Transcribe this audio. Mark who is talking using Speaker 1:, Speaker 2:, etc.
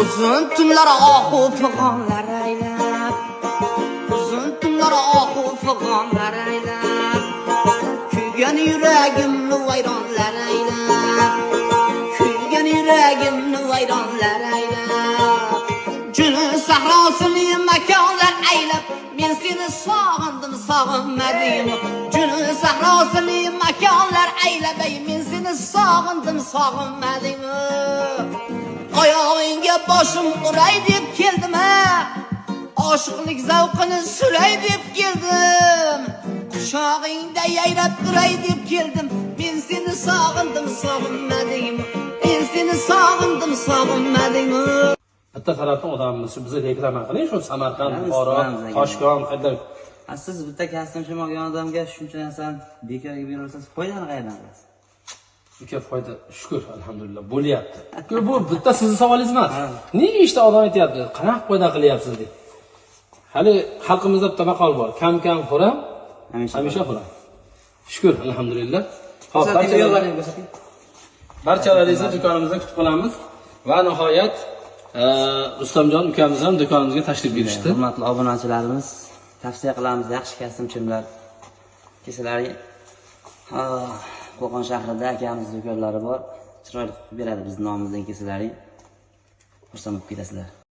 Speaker 1: Uzun tunlar ohu fig'onlar aylab, uzun tunlar ohu fig'onlar aylab, kuygan yuragimni vayronlar aylab, kuygan yuragimni vayronlar aylab, Junun sahrosini makonlar aylab, men seni sog'indim, sog'inmadim. Junun sahrosini makonlar aylab, men seni sog'indim, sog'inmadim. Oyog'ingga boshim uray deb keldim ha, oshiqlik zavqini suray deb keldim, quchog'ingda yayrab turay deb keldim. Men seni sog'indim, sog'inmadim. Men seni sog'indim, sog'inmadim.
Speaker 2: Bitta tarafdan odamimiz shu bizni reklama qiling, shu Samarqand, Buxoro, Toshkent qayerda.
Speaker 3: Siz bitta kastim qilmagan odamga shuncha narsani bekorga beraversangiz foydani qayerdan qilasiz?
Speaker 2: Uka foyda shukr, alhamdulillah bo'lyapti. Bu bitta sizni savolingiz emas. Nega ishda odam aytayapti, qanaqa foyda qilyapsiz deb. Hali xalqimizda bitta maqol bor, kam xuram, hamisha xuram. Shukr, alhamdulillah. Xo'p, barchalaringizni do'konimizda kutib qolamiz va nihoyat Rustamjon ukamiz ham do'konimizga tashrif buyurishdi.
Speaker 3: Hurmatli obunachilarimiz, tavsiya qilamiz, yaxshi kastimchilar kesalari Qo'qon shahrida akamiz do'konlari bor. Chiroyli qilib beradi bizning nomimizdan kesalari. Xursand bo'lib ketasizlar.